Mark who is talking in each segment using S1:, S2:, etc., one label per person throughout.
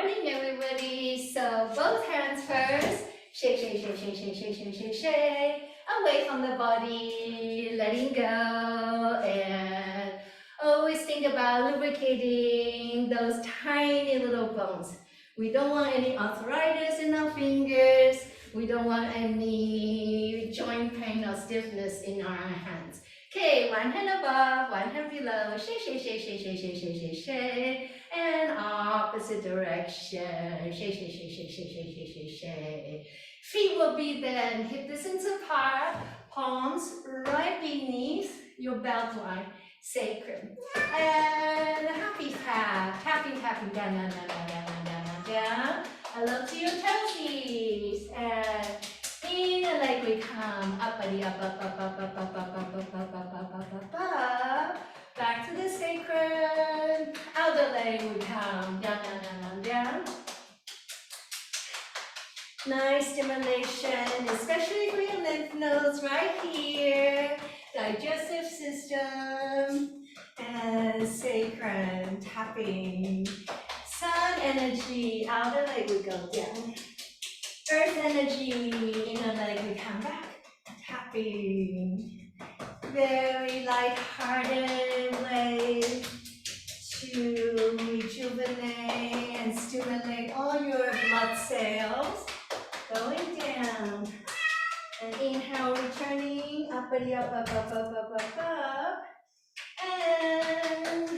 S1: morning, everybody. So both hands first. Shake, shake, shake, shake, shake, shake, shake, shake, shake. Away from the body, letting go. And always think about lubricating those tiny little bones. We don't want any arthritis in our fingers. We don't want any joint pain or stiffness in our hands. Okay, one hand above, one hand below. Shake, shake, shake, shake, shake, shake, shake, shake, shake. And opposite direction. Shake, shake, shake, shake, shake, shake, shake, shake, shake. Feet will be then hip distance apart. Palms right beneath your belt line. Sacrum. And happy tap. Happy tapping down, down, down, down, down, down, down, down. I love to your toesies. And in and leg we come up, buddy, up, up, up, up, up, up, up, up, up, up, up, up, up, up, up. Back to the sacrum. Outer leg we come down, down, down, down, down. Nice stimulation, especially for your lymph nodes right here. Digestive system and sacrum tapping. Sun energy, outer leg we go down. Earth energy, inner leg we come back, tapping. Very light-hearted way to rejuvenate and stimulate all your blood cells. Going down. And inhale, returning, uppity, up, up, up, up, up, up, up. And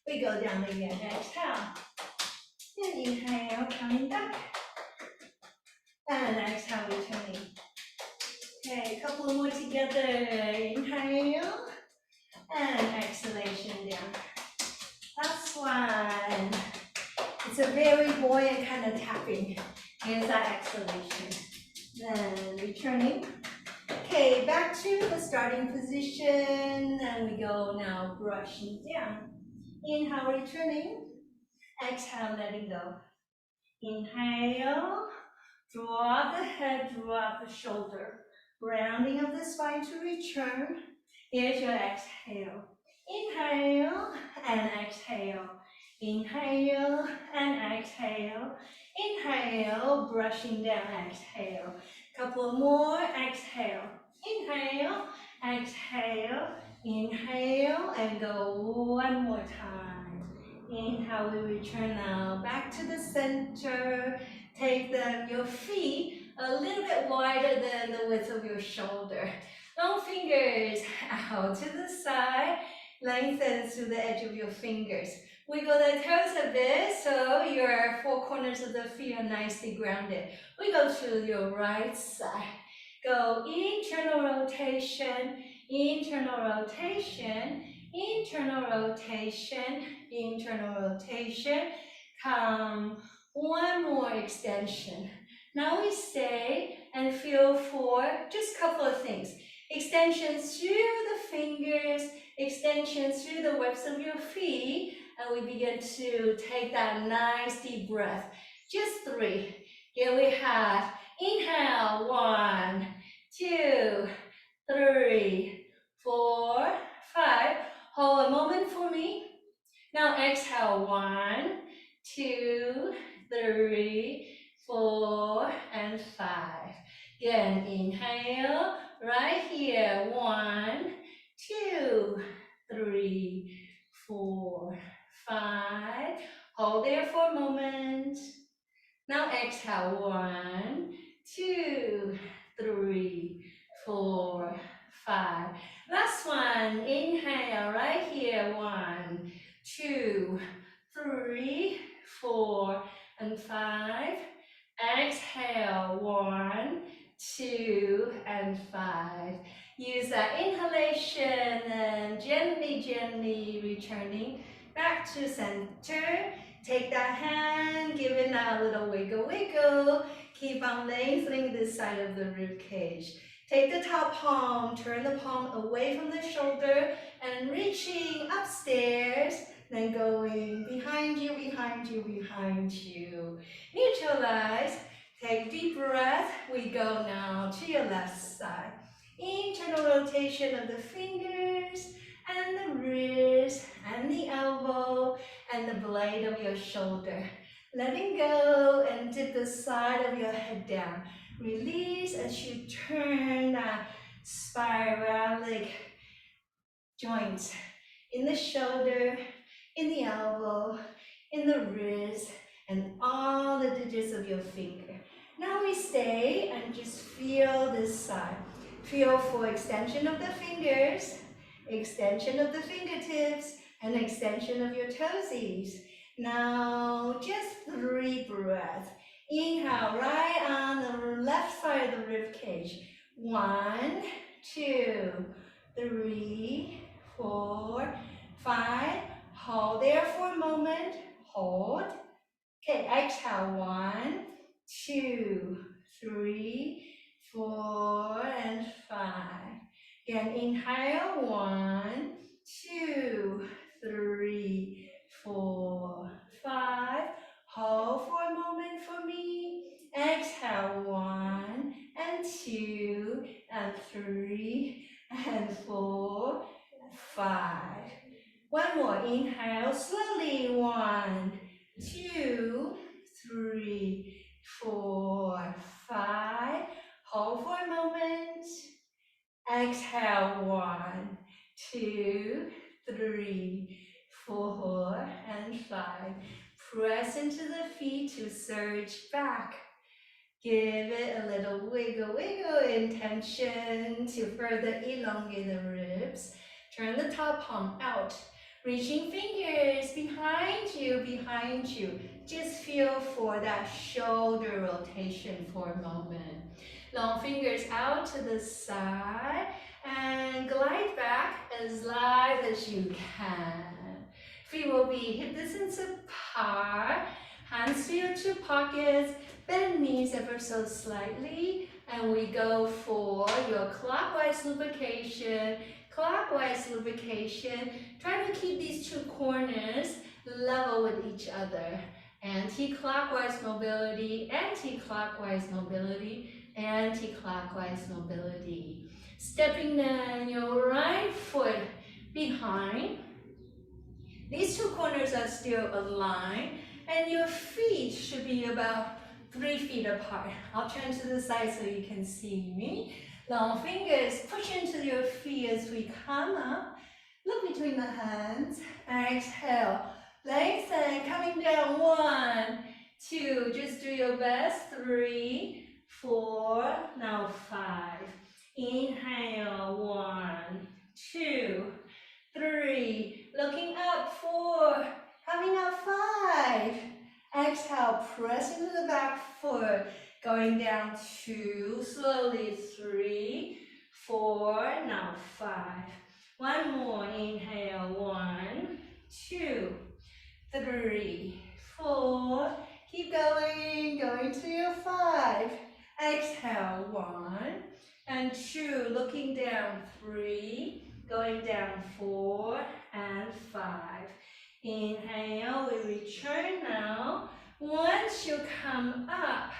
S1: we go down again, exhale. And inhale, coming back. And exhale, returning. Okay, a couple more together. Inhale. And exhalation down. Last one. It's a very buoyant kind of tapping. Here's our exhalation. Then returning. Okay, back to the starting position. And we go now brushing down. Inhale, returning. Exhale, letting go. Inhale. Drop the head, drop the shoulder. Rounding of the spine to return. Here's your exhale. Inhale and exhale. Inhale and exhale. Inhale, brushing down, exhale. Couple more, exhale. Inhale, exhale, inhale, and go one more time. Inhale, we return now back to the center. Take your feet a little bit wider than the width of your shoulder. Long fingers out to the side, lengthen through the edge of your fingers. Wiggle the toes a bit so your four corners of the feet are nicely grounded. We go to your right side. Go internal rotation, internal rotation, internal rotation, internal rotation. Come, one more extension. Now we stay and feel for just a couple of things. Extensions through the fingers, extensions through the webs of your feet, and we begin to take that nice deep breath. Just 3. Here we have, inhale, 1, 2, 3, 4, 5. Hold a moment for me. Now exhale, 1, 2, 3, 4, and 5. Again, inhale, right here, 1, 2, 3, 4, 5. Hold there for a moment. Now exhale, 1, 2, 3, 4, 5. Last one, inhale, right here, 1, 2, 3, 4, and 5. Exhale, 1, 2, and 5. Use that inhalation and gently, gently returning back to center. Take that hand, give it a little wiggle, wiggle. Keep on lengthening this side of the rib cage. Take the top palm, turn the palm away from the shoulder and reaching upstairs. Then going behind you, behind you, behind you. Neutralize. Take deep breath. We go now to your left side. Internal rotation of the fingers and the wrist and the elbow and the blade of your shoulder. letting go and dip the side of your head down. Release as you turn that spiralic joints in the shoulder, in the elbow, in the wrist, and all the digits of your finger. Now we stay and just feel this side. Feel for extension of the fingers, extension of the fingertips, and extension of your toesies. Now just 3 breaths. Inhale, right on the left side of the rib cage. 1, 2, 3, 4, 5. Hold there for a moment. Hold. Okay, exhale. 1, 2, 3, 4, and 5. Again, inhale. 1, 2, 3, 4, 5. Hold for a moment for me. Exhale. 1 and 2 and 3 and 4, 5. One more. Inhale slowly. 1, 2, 3, 4, 5. Hold for a moment. Exhale. 1, 2, 3, 4, and 5. Press into the feet to surge back. Give it a little wiggle, wiggle, intention to further elongate the ribs. Turn the top palm out. Reaching fingers behind you. Just feel for that shoulder rotation for a moment. Long fingers out to the side and glide back as light as you can. Feet will be hip distance apart. Hands to your 2 pockets. Bend knees ever so slightly, and we go for your clockwise lubrication. Clockwise lubrication. Try to keep these 2 corners level with each other. Anti-clockwise mobility, anti-clockwise mobility, anti-clockwise mobility. Stepping down your right foot behind. These 2 corners are still aligned, and your feet should be about 3 feet apart. I'll turn to the side so you can see me. Long fingers push into your feet as we come up. Look between the hands. Exhale. Lengthen. Coming down. 1, 2. Just do your best. 3, 4. Now 5. Inhale. 1, 2, 3. Looking up. 4. Coming up. 5. Exhale, press into the back foot, going down 2, slowly 3, 4, now 5. One more, inhale, 1, 2, 3, 4. Keep going to your 5. Exhale, 1 and 2, looking down 3, going down 4 and 5. Inhale, we return now. Once you come up,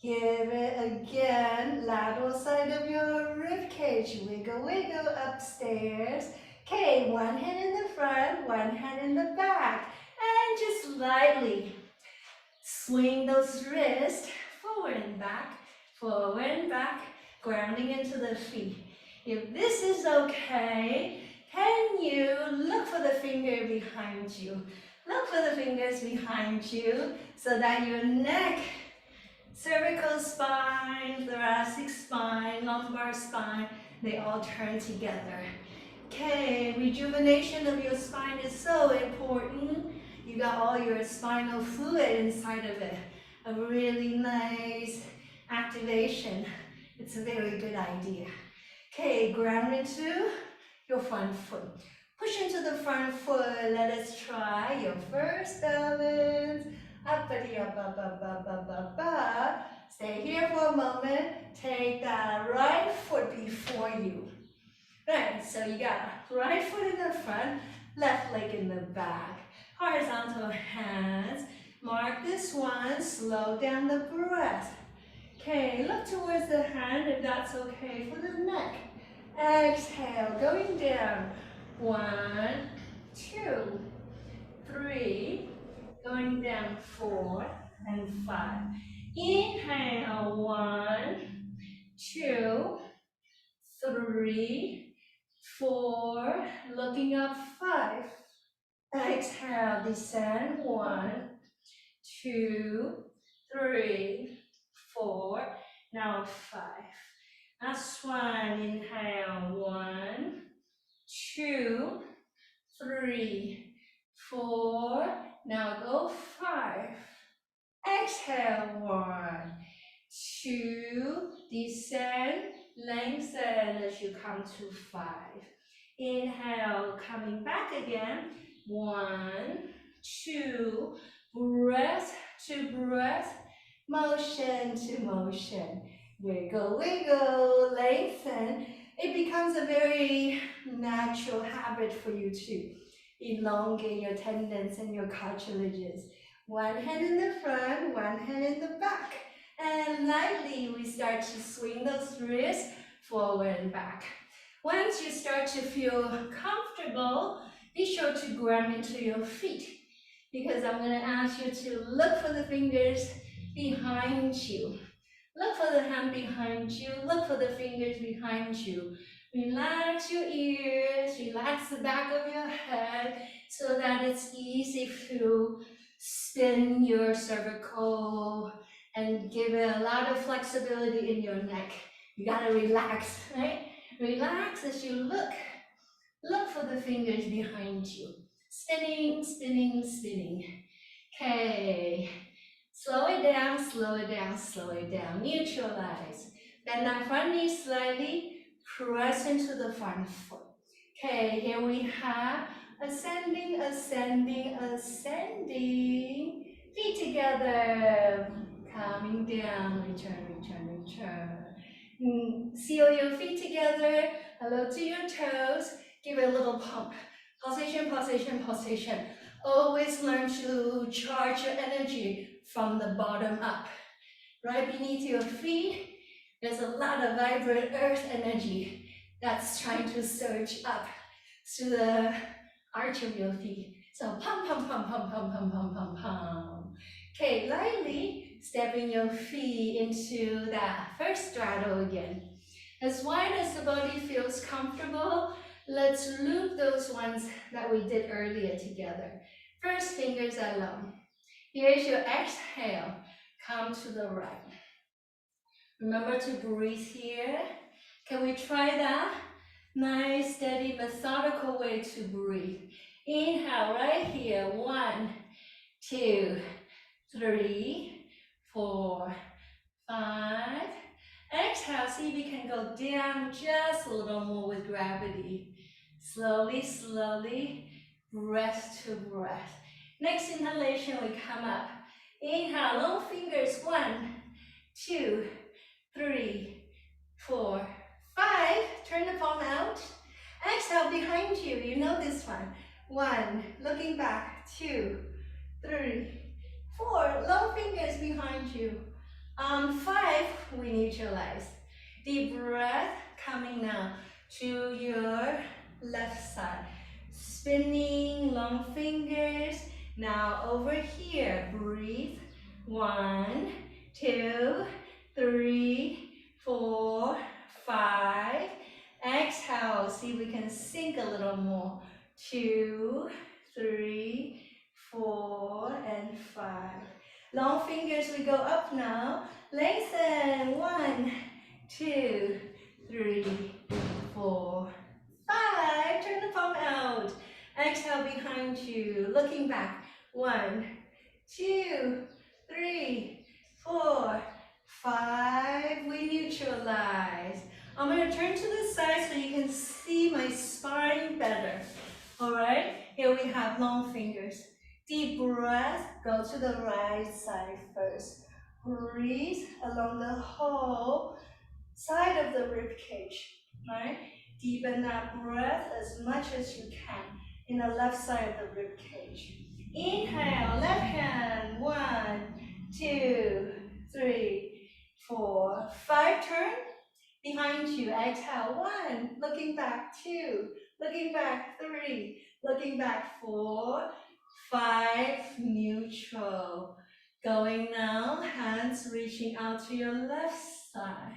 S1: give it again, lateral side of your rib cage. Wiggle, wiggle upstairs. Okay, one hand in the front, one hand in the back. And just lightly swing those wrists forward and back, grounding into the feet. If this is okay, can you look for the finger behind you? Look for the fingers behind you so that your neck, cervical spine, thoracic spine, lumbar spine, they all turn together. Okay, rejuvenation of your spine is so important. You got all your spinal fluid inside of it. A really nice activation. It's a very good idea. Okay, ground into your front foot. Push into the front foot. Let us try your first balance. Uppity, up. Stay here for a moment. Take that right foot before you. Right, so you got right foot in the front, left leg in the back. Horizontal hands. Mark this one. Slow down the breath. Okay, look towards the hand if that's okay for the neck. Exhale, going down. 1, 2, 3. going down 4 and 5. Inhale, 1, 2, 3, 4, looking up 5. Exhale, descend 1, 2, 3, 4, now 5. Last one, inhale, 1, 2, 3, 4, now go 5. Exhale, 1, 2, descend, lengthen as you come to 5. Inhale, coming back again, 1, 2, breath to breath, motion to motion. Wiggle, wiggle, lengthen. It becomes a very natural habit for you to elongate your tendons and your cartilages. One hand in the front, one hand in the back. And lightly we start to swing those wrists forward and back. Once you start to feel comfortable, be sure to grab into your feet, because I'm going to ask you to look for the fingers behind you. Look for the hand behind you. Look for the fingers behind you. Relax your ears, relax the back of your head so that it's easy to spin your cervical and give it a lot of flexibility in your neck. You gotta relax, right? Relax as you look. Look for the fingers behind you. Spinning, spinning, spinning. Okay. Slow it down, slow it down, slow it down. Neutralize. Bend that front knee slightly. Press into the front foot. Okay, here we have ascending, ascending, ascending. Feet together. Coming down. Return, return, return. Seal your feet together. Hello to your toes. Give it a little pump. Pulsation, pulsation, pulsation. Always learn to charge your energy from the bottom up. Right beneath your feet, there's a lot of vibrant earth energy that's trying to surge up to the arch of your feet. So pump, pump, pump, pump, pump, pump, pump, pump, pump. Okay, lightly stepping your feet into that first straddle again. As wide as the body feels comfortable, let's loop those ones that we did earlier together. First, fingers are long. Here's your exhale. Come to the right. Remember to breathe here. Can we try that? Nice, steady, methodical way to breathe. Inhale right here. 1, 2, 3, 4, 5. Exhale, see if we can go down just a little more with gravity. Slowly, slowly, breath to breath. Next inhalation, we come up. Inhale, long fingers. 1, 2, 3, 4, 5. Turn the palm out. Exhale behind you. You know this one. 1, looking back. 2, 3, 4. Long fingers behind you. 5, we neutralize. Deep breath coming now to your left side. Spinning, long fingers. Now over here, breathe. 1, 2, 3, 4, 5. Exhale, see if we can sink a little more. 2, 3, 4, and 5. Long fingers, we go up now. Lengthen. 1, 2, 3, 4, 5. Turn the palm out. Exhale behind you. Looking back. 1, 2, 3, 4, 5. We neutralize. I'm going to turn to the side so you can see my spine better. All right. Here we have long fingers. Deep breath, go to the right side first. Breathe along the whole side of the rib cage, right? Deepen that breath as much as you can in the left side of the rib cage. Inhale, left hand, 1, 2, 3, 4, 5, turn behind you. Exhale, 1, looking back, 2, looking back, 3, looking back, 4, 5, neutral. Going now, hands reaching out to your left side.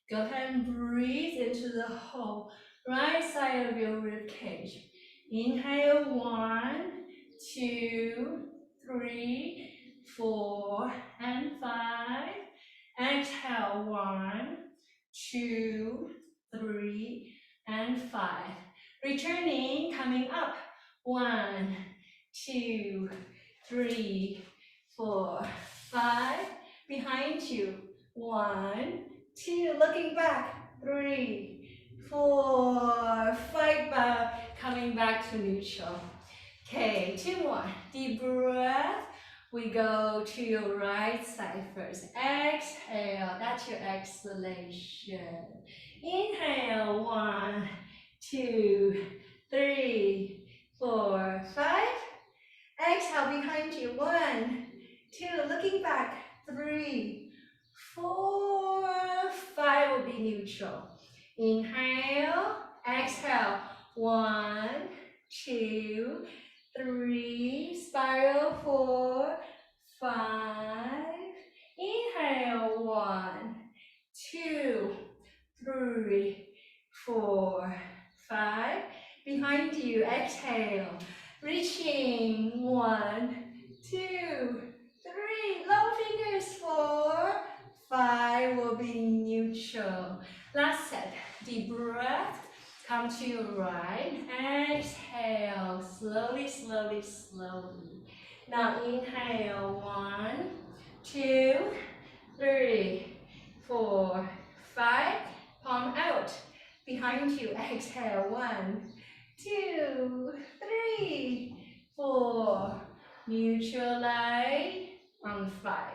S1: Go ahead and breathe into the whole right side of your rib cage. Inhale, 1, 2, 3, 4, and 5. Exhale, 1, 2, 3, and 5. Returning, coming up. 1, 2, 3, 4, 5. Behind you. 1, 2, looking back. 3, 4, 5, back. Coming back to neutral. Okay, 2 more. Deep breath. We go to your right side first. Exhale, that's your exhalation. Inhale, 1, 2, 3, 4, 5. Exhale behind you. 1, 2, looking back. 3, 4, 5 will be neutral. Inhale, exhale. 1, 2, 3, spiral. 4, 5. Inhale. 1, 2, 3, 4, 5. Behind you, exhale. Reaching. 1, 2, 3. Long fingers. 4, 5 will be neutral. Last set. Deep breath. Come to your right. Exhale. Slowly, slowly, slowly. Now inhale. 1, 2, 3, 4, 5. Palm out. Behind you. Exhale. 1, 2, 3, 4. Neutralize on 5.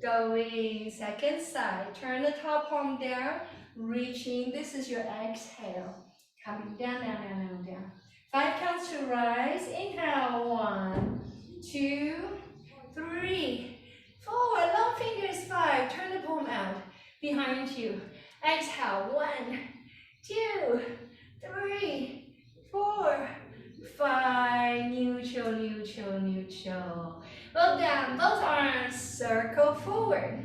S1: Going second side. Turn the top palm down. Reaching. This is your exhale. Coming down, down, down, down, down. 5 counts to rise. Inhale. 1, 2, 3, 4. Long fingers. 5. Turn the palm out. Behind you. Exhale. 1, 2, 3, 4, 5. Neutral, neutral, neutral. Well done. Both arms circle forward.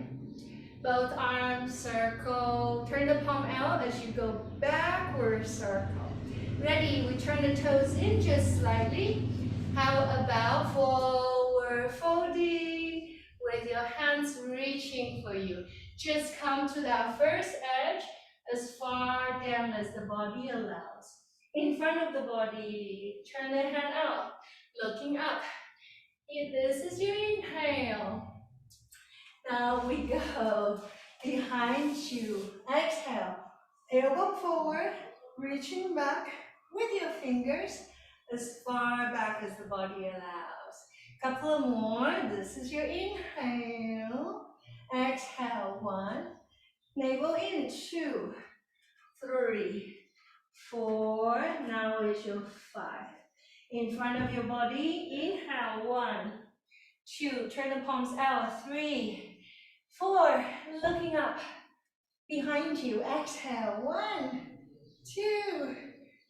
S1: Both arms circle. Turn the palm out as you go backward circle. Ready? We turn the toes in just slightly. How about forward folding with your hands reaching for you? Just come to that first edge as far down as the body allows. In front of the body, turn the hand out, looking up. This is your inhale. Now we go behind you. Exhale. Elbow forward, reaching back with your fingers as far back as the body allows. Couple more. This is your inhale. Exhale. 1. Navel in. 2, 3, 4. Now is your 5. In front of your body. Inhale. 1, 2. Turn the palms out. 3, 4. Looking up. Behind you. Exhale. 1, 2,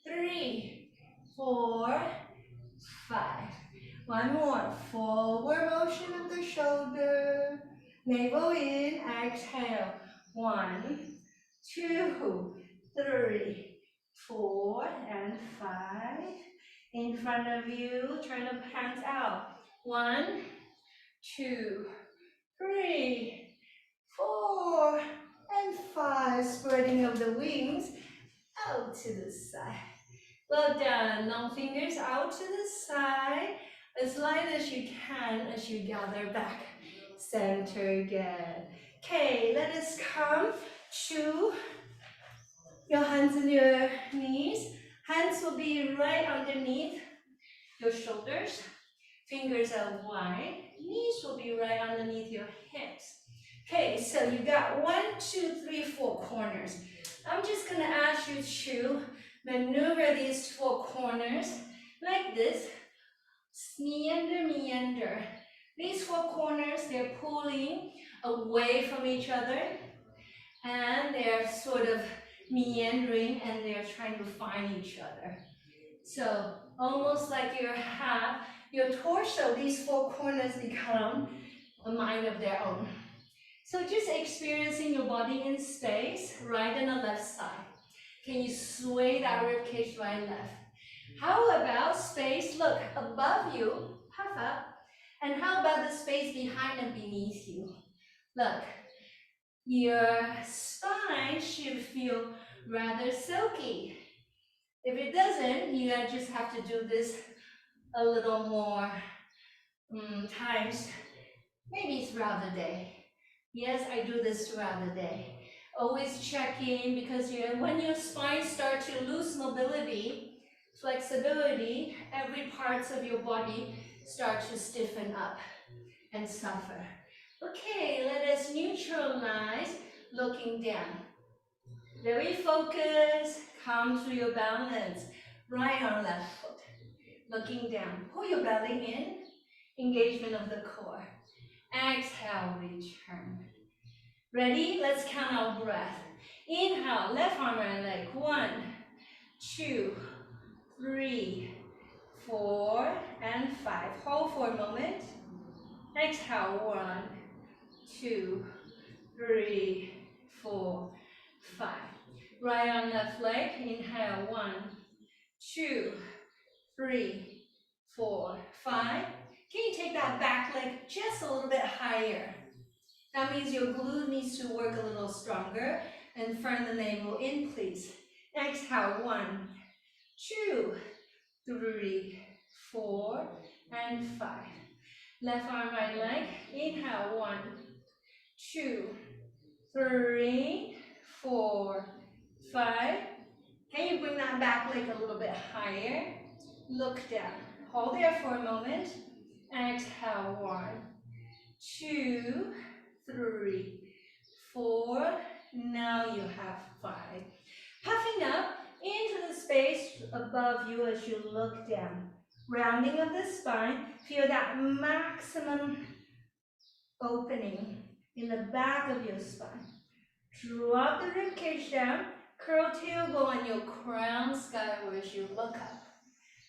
S1: 3, 4, 5. One more. Forward motion of the shoulder. Navel in. Exhale. 1, 2, 3, 4, and 5. In front of you. Turn the hands out. 1, 2, 3, 4, and 5. Spreading of the wings out to the side. Well done. Long fingers out to the side. As light as you can as you gather back. Center again. Okay, let us come to your hands and your knees. Hands will be right underneath your shoulders. Fingers are wide. Knees will be right underneath your hips. Okay, so you got 1, 2, 3, 4 corners. I'm just gonna ask you to maneuver these 4 corners like this. Meander, meander. These 4 corners, they're pulling away from each other and they're sort of meandering and they're trying to find each other. So almost like you have your torso, these four corners become a mind of their own. So just experiencing your body in space, right and the left side. Can you sway that rib cage right and left? How about space, look, above you, puff up. And how about the space behind and beneath you? Look, your spine should feel rather silky. If it doesn't, you just have to do this a little more times, maybe throughout the day. Yes, I do this throughout the day. Always check in because when your spine starts to lose mobility, flexibility, every parts of your body start to stiffen up and suffer. Okay, let us neutralize looking down. Very focused, come to your balance. Right arm, left foot. Looking down, pull your belly in, engagement of the core. Exhale, return. Ready? Let's count our breath. Inhale, left arm, right leg. 1, 2, 3, 4, and 5. Hold for a moment. Exhale, 1, 2, 3, 4, 5. Right arm, left leg. Inhale, 1, 2, 3, 4, 5. Can you take that back leg just a little bit higher? That means your glute needs to work a little stronger. And front the navel in, please. Exhale, 1, 2, 3, 4, and 5. Left arm, right leg. Inhale, 1, 2, 3, 4, 5. Can you bring that back leg a little bit higher? Look down. Hold there for a moment. Exhale, 1, 2, 3, 4. Now you have 5. Puffing up into the space above you as you look down. Rounding of the spine. Feel that maximum opening in the back of your spine. Drop the rib cage down. Curl tailbone and your crown skyward as you look up.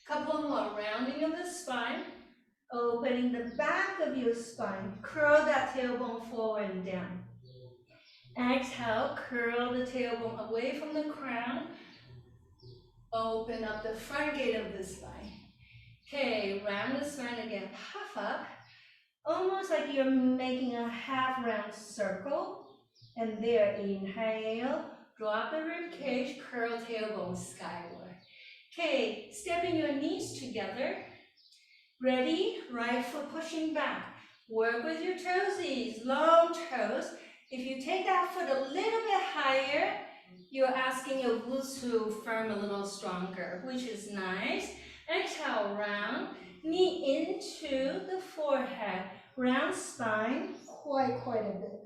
S1: Couple more. Rounding of the spine. Opening the back of your spine. Curl that tailbone forward and down. Exhale, curl the tailbone away from the crown. Open up the front gate of the spine. Okay, round the spine again. Puff up. Almost like you're making a half round circle. And there, inhale. Drop the rib cage, curl tailbone skyward. Okay, stepping your knees together. Ready? Right foot pushing back. Work with your toesies, long toes. If you take that foot a little bit higher, you're asking your glutes to firm a little stronger, which is nice. Exhale, round. Knee into the forehead. Round spine, quite a bit.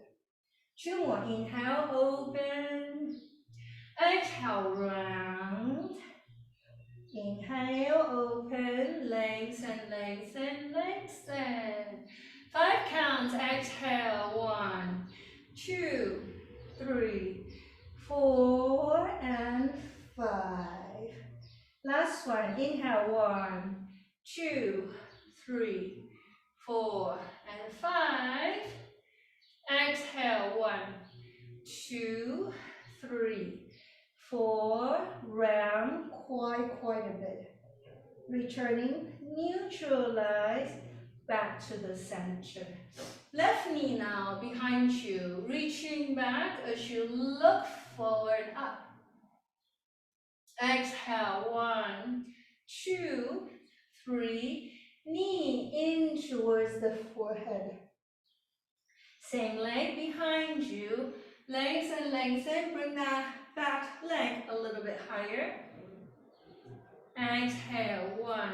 S1: 2 more. Inhale, open. Exhale, round. Inhale, open, lengthen, lengthen, lengthen. 5 counts, exhale, 1, 2, 3, 4, and 5. Last one, inhale, 1, 2, 3, 4, and 5. Exhale, 1, 2, 3, 4, round, quite a bit. Returning, neutralize, back to the center. Left knee now behind you, reaching back as you look forward up. Exhale, 1, 2, 3, knee in towards the forehead. Same leg behind you, lengthen, lengthen, bring that back leg a little bit higher. Exhale, 1,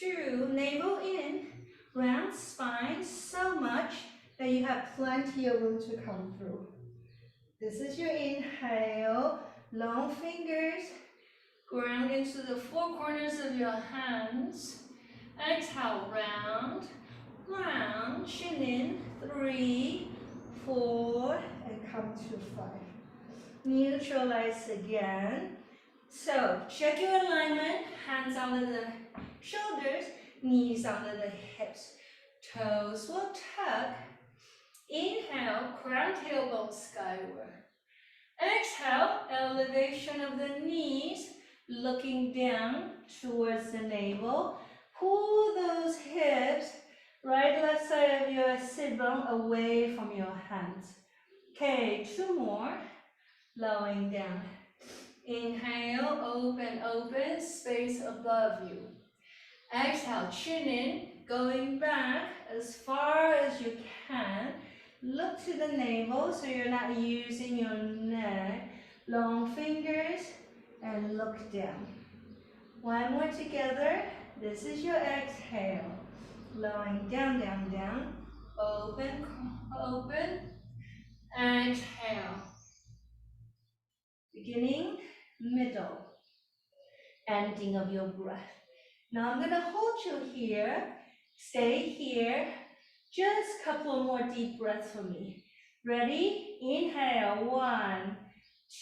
S1: 2, navel in, round spine so much that you have plenty of room to come through. This is your inhale, long fingers, ground into the 4 corners of your hands. Exhale, round, round, chin in, 3, 4, and come to 5. Neutralize again. So check your alignment, hands out of the shoulders, knees under the hips. Toes will tuck. Inhale, crown tailbone skyward. Exhale, elevation of the knees, looking down towards the navel. Pull those hips, right left side of your sit bone away from your hands. Okay, 2 more. Lowering down. Inhale, open, open, space above you. Exhale, chin in, going back as far as you can. Look to the navel so you're not using your neck. Long fingers and look down. One more together. This is your exhale. Lowering down, down, down. Open, open. Exhale. Beginning, middle, ending of your breath. Now I'm gonna hold you here. Stay here. Just a couple more deep breaths for me. Ready? Inhale, 1,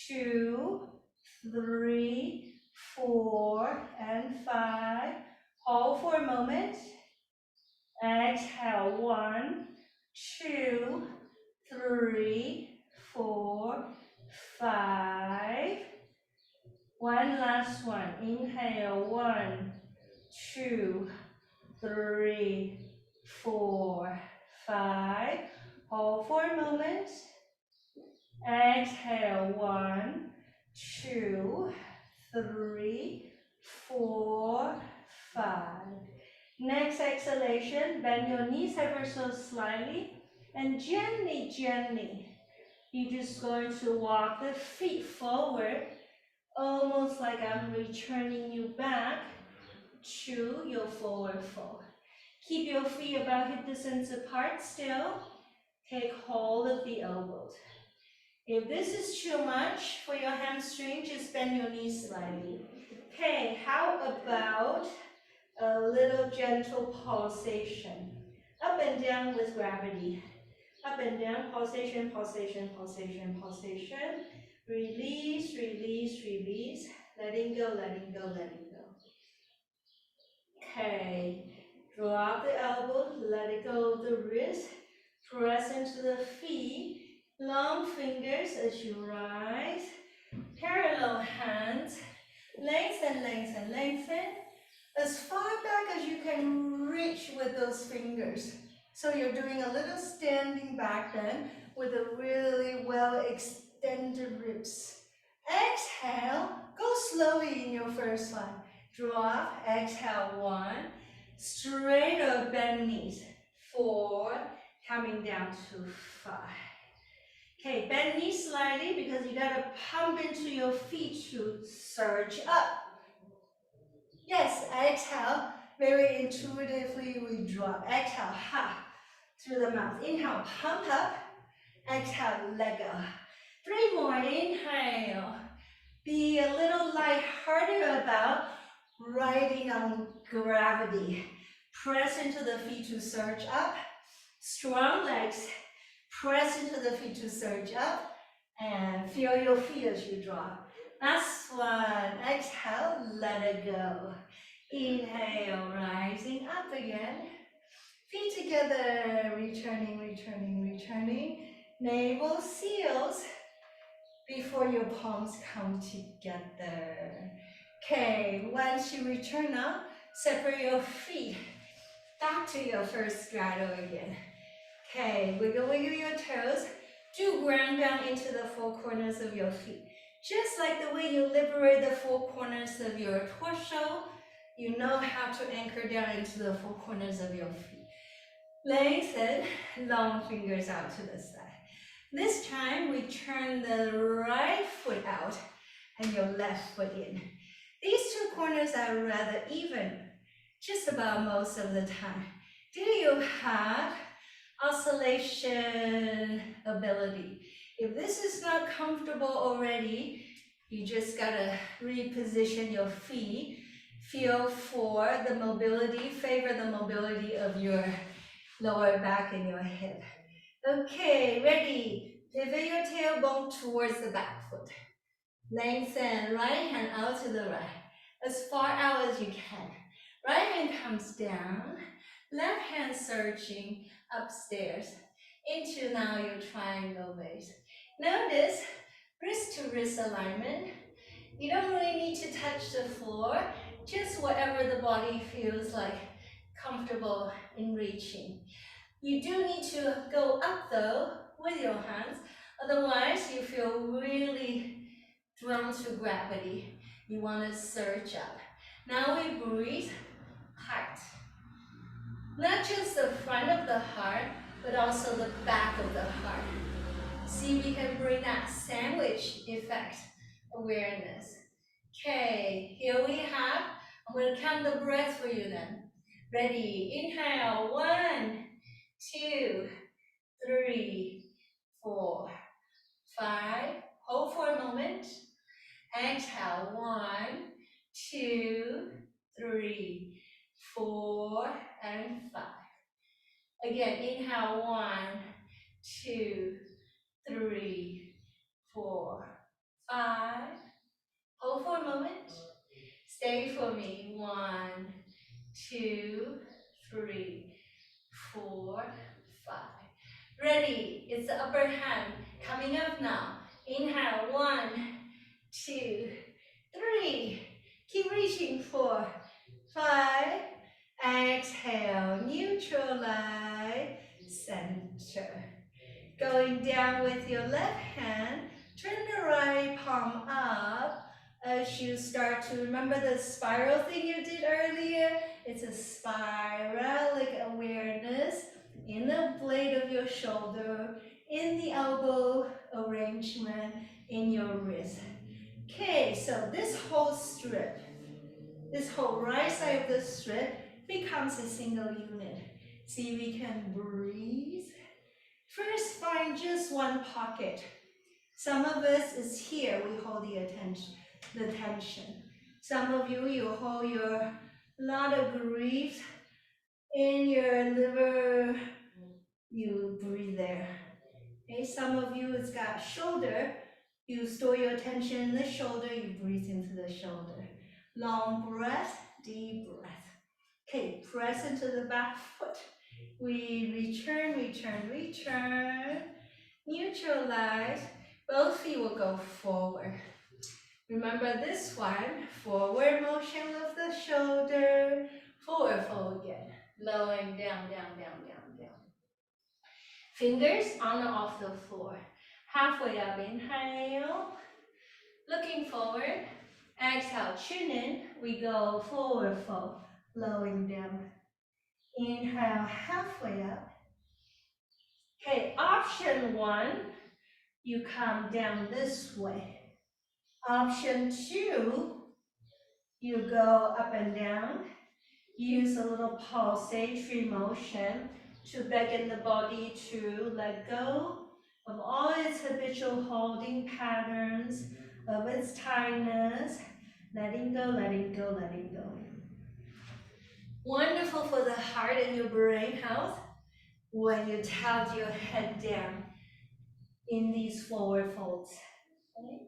S1: 2, 3, 4, and 5. Hold for a moment. Exhale, 1, 2, 3, 4, 5. One last one. Inhale, 1, 2, 3, 4, 5. Hold for a moment. Exhale, 1, 2, 3, 4, 5. Next exhalation, bend your knees ever so slightly and gently, gently, you're just going to walk the feet forward, almost like I'm returning you back to your forward fold. Keep your feet about hip distance apart still. Take hold of the elbows. If this is too much for your hamstring, just bend your knees slightly. Okay, how about a little gentle pulsation? Up and down with gravity. Up and down, pulsation, pulsation, pulsation, pulsation. Release, release, release. Letting go, letting go, letting go. Okay, drop the elbow, let it go of the wrist. Press into the feet. Long fingers as you rise. Parallel hands. Lengthen, lengthen, lengthen. As far back as you can reach with those fingers. So you're doing a little standing back bend with a really well extended ribs. Exhale, go slowly in your first line. Drop, exhale, 1. Straight or bend knees. 4, coming down to 5. Okay, bend knees slightly because you gotta pump into your feet to surge up. Yes, exhale. Very intuitively we drop. Exhale, ha, through the mouth. Inhale, pump up. Exhale, let go. 3 more, inhale. Be a little lighthearted about riding on gravity. Press into the feet to surge up. Strong legs. Press into the feet to surge up. And feel your feet as you drop. Last one. Exhale, let it go. Inhale, rising up again. Feet together, returning, returning, returning. Navel seals before your palms come together. Okay, once you return up, separate your feet back to your first straddle again. Okay, wiggle, wiggle your toes. Do ground down into the 4 corners of your feet. Just like the way you liberate the 4 corners of your torso, you know how to anchor down into the 4 corners of your feet. Lengthen, long fingers out to the side. This time, we turn the right foot out and your left foot in. These 2 corners are rather even, just about most of the time. Do you have oscillation ability? If this is not comfortable already, you just gotta reposition your feet. Feel for the mobility, favor the mobility of your lower back and your hip. Okay, ready? Pivot your tailbone towards the back foot. Lengthen right hand out to the right, as far out as you can. Right hand comes down, left hand searching upstairs into now your triangle base. Notice wrist to wrist alignment. You don't really need to touch the floor, just whatever the body feels like comfortable in reaching. You do need to go up though with your hands, otherwise you feel really drawn to gravity. You want to surge up. Now we breathe, heart. Not just the front of the heart, but also the back of the heart. See, we can bring that sandwich effect awareness. Okay, here we have, I'm going to count the breath for you then. Ready, inhale, 1, 2, 3, 4, 5. Hold for a moment. Exhale, 1, 2, 3, 4, and 5. Again, inhale, 1, 2, 3, 4, 5. Hold for a moment. Stay for me. 1, 2, 3, 4, 5. Ready? It's the upper hand coming up now. Inhale, 1, 2, 3. Keep reaching. 4, 5. Exhale, neutralize, center. Going down with your left hand, turn the right palm up as you start to remember the spiral thing you did earlier. It's a spiralic awareness in the blade of your shoulder, in the elbow arrangement, in your wrist. Okay, so this whole strip, this whole right side of the strip becomes a single unit. See, we can breathe. First, find just one pocket. Some of us is here, we hold the tension. Some of you, you hold your lot of grief in your liver, you breathe there. Okay, some of you, it's got shoulder, you store your tension in the shoulder, you breathe into the shoulder. Long breath, deep breath. Okay, press into the back foot. We return, return, return. Neutralize. Both feet will go forward. Remember this one, forward motion of the shoulder, forward fold again. Lowering down, down, down, down, down. Fingers on or off the floor. Halfway up, inhale. Looking forward. Exhale, chin in. We go forward fold, lowering down. Inhale, halfway up. Okay, option 1, you come down this way. Option 2, you go up and down. Use a little pulsatory motion to beckon the body to let go of all its habitual holding patterns, of its tiredness, letting go, letting go, letting go. Wonderful for the heart and your brain health when you tilt your head down in these forward folds. Okay?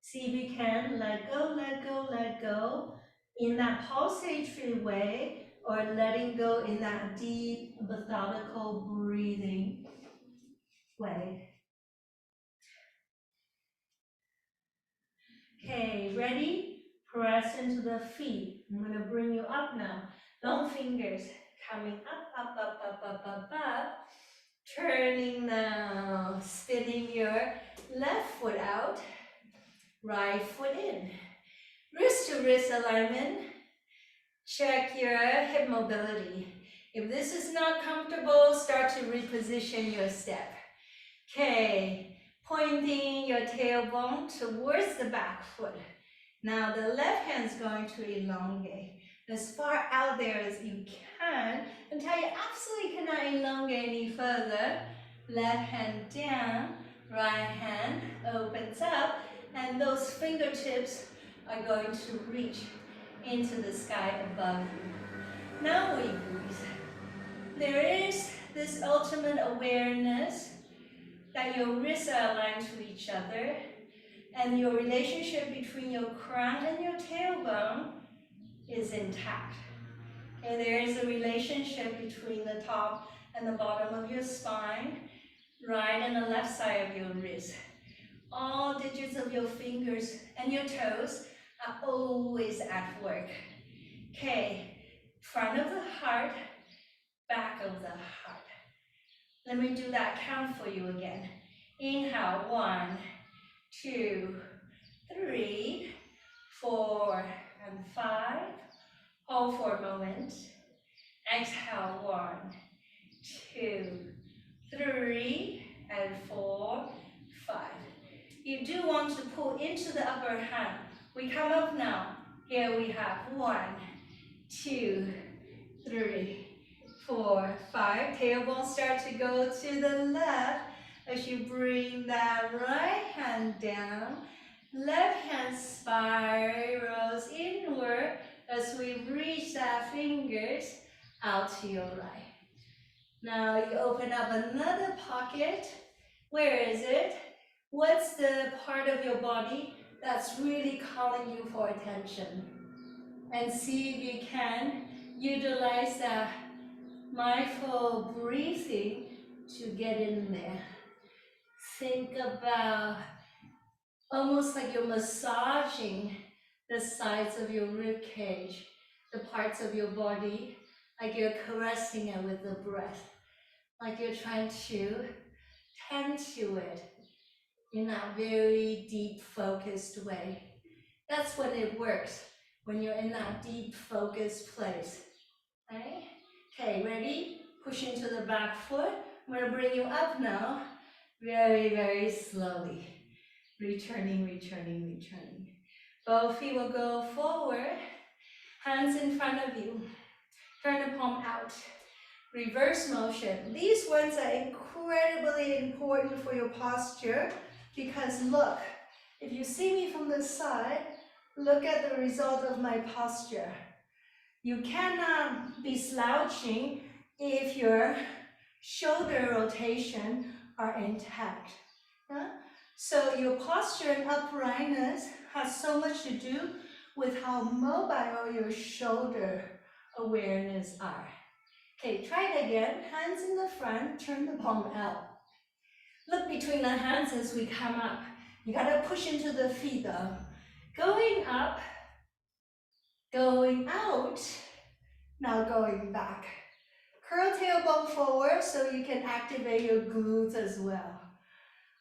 S1: See if we can let go, let go, let go in that pulsatory way, or letting go in that deep, methodical breathing way. Okay, ready? Press into the feet. I'm going to bring you up now. Long fingers coming up, up, up, up, up, up, up. Turning now, spinning your left foot out, right foot in. Wrist to wrist alignment. Check your hip mobility. If this is not comfortable, start to reposition your step. Okay, pointing your tailbone towards the back foot. Now the left hand is going to elongate as far out there as you can until you absolutely cannot elongate any further. Left hand down, right hand opens up, and those fingertips are going to reach into the sky above you. Now we breathe. There is this ultimate awareness that your wrists are aligned to each other, and your relationship between your crown and your tailbone is intact. And there is a relationship between the top and the bottom of your spine, right and the left side of your wrist. All digits of your fingers and your toes are always at work. Okay, front of the heart, back of the heart. Let me do that count for you again. Inhale, 1, 2, 3, 4, and 5. Hold for a moment. Exhale, 1, 2, 3, and 4, 5. You do want to pull into the upper hand. We come up now. Here we have 1, 2, 3, 4, 5. Tailbone start to go to the left as you bring that right hand down. Left hand spirals inward as we reach that fingers out to your right. Now you open up another pocket. Where is it? What's the part of your body that's really calling you for attention? And see if you can utilize that mindful breathing to get in there. Think about almost like you're massaging the sides of your rib cage, the parts of your body, like you're caressing it with the breath, like you're trying to tend to it in that very deep, focused way. That's when it works, when you're in that deep, focused place. Right? Okay, ready? Push into the back foot. I'm going to bring you up now. Very, very slowly. Returning, returning, returning. Both feet will go forward. Hands in front of you. Turn the palm out. Reverse motion. These ones are incredibly important for your posture because look, if you see me from the side, look at the result of my posture. You cannot be slouching if your shoulder rotation are intact. Yeah? So your posture and uprightness has so much to do with how mobile your shoulder awareness are. Okay, try it again. Hands in the front, turn the palm out. Look between the hands as we come up. You gotta push into the feet though. Going up, going out, now going back. Curl tailbone forward so you can activate your glutes as well.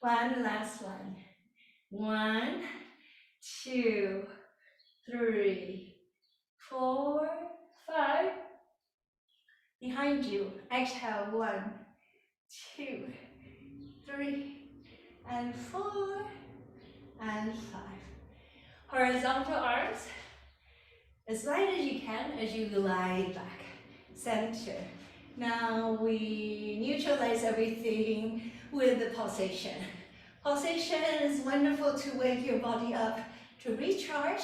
S1: One last one. 1, 2, 3, 4, 5. Behind you, exhale, 1, 2, 3, and 4, and 5. Horizontal arms, as light as you can as you glide back. Center. Now we neutralize everything with the pulsation. Pulsation is wonderful to wake your body up to recharge,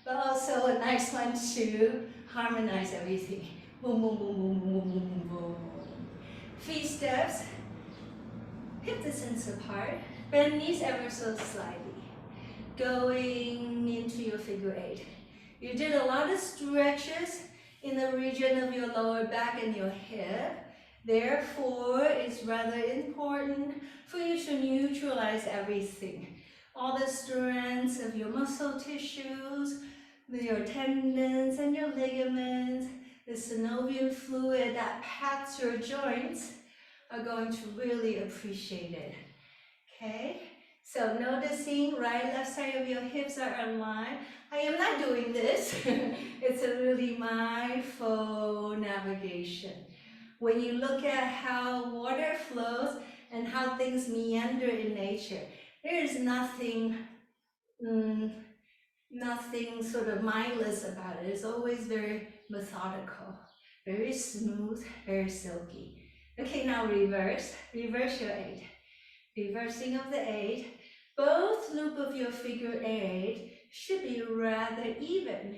S1: but also a nice one to harmonize everything. Boom, boom, boom, boom, boom, boom, boom, boom. Feet steps, hip distance apart, bend knees ever so slightly. Going into your figure 8. You did a lot of stretches in the region of your lower back and your hip. Therefore, it's rather important for you to neutralize everything. All the strands of your muscle tissues, your tendons and your ligaments, the synovial fluid that pats your joints are going to really appreciate it. Okay? So noticing right, left side of your hips are aligned. I am not doing this. It's a really mindful navigation. When you look at how water flows and how things meander in nature, there is nothing sort of mindless about it. It's always very methodical, very smooth, very silky. Okay, now reverse. Reverse your 8. Reversing of the 8. Both loop of your figure 8 should be rather even.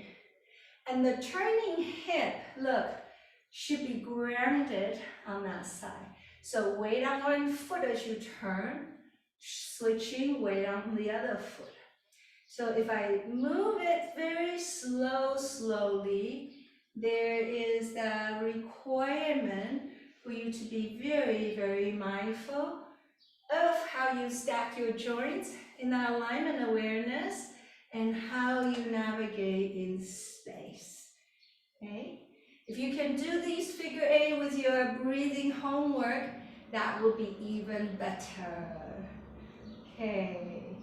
S1: And the turning hip, look, should be grounded on that side. So weight on one foot as you turn, switching weight on the other foot. So if I move it very slowly, there is a requirement for you to be very, very mindful of how you stack your joints in that alignment awareness and how you navigate in space. Okay? If you can do these figure eight with your breathing homework, that will be even better. Okay.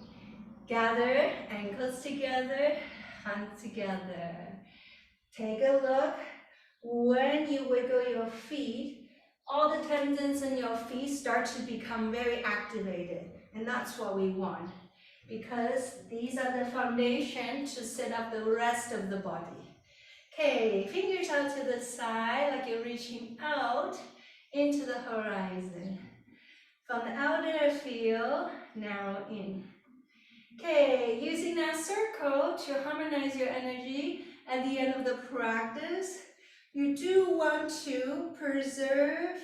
S1: Gather, ankles together, hands together. Take a look. When you wiggle your feet, all the tendons in your feet start to become very activated. And that's what we want, because these are the foundation to set up the rest of the body. Okay, fingers out to the side like you're reaching out into the horizon. From the outer field, narrow in. Okay, using that circle to harmonize your energy at the end of the practice, you do want to preserve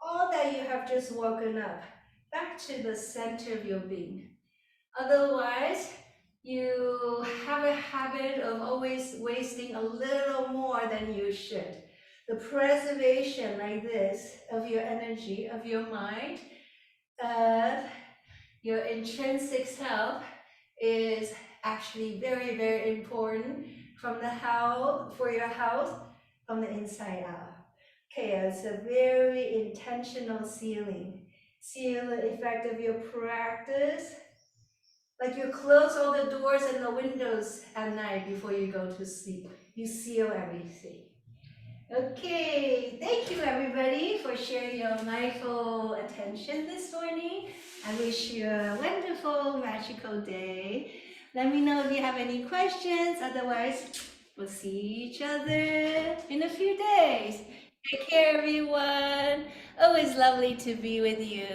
S1: all that you have just woken up back to the center of your being. Otherwise, you have a habit of always wasting a little more than you should. The preservation like this of your energy, of your mind, of your intrinsic self is actually very, very important from the health, for your health from the inside out. Okay, it's a very intentional sealing. Seal the effect of your practice. Like you close all the doors and the windows at night before you go to sleep. You seal everything. Okay, thank you everybody for sharing your mindful attention this morning. I wish you a wonderful, magical day. Let me know if you have any questions. Otherwise, we'll see each other in a few days. Take care, everyone. Always lovely to be with you.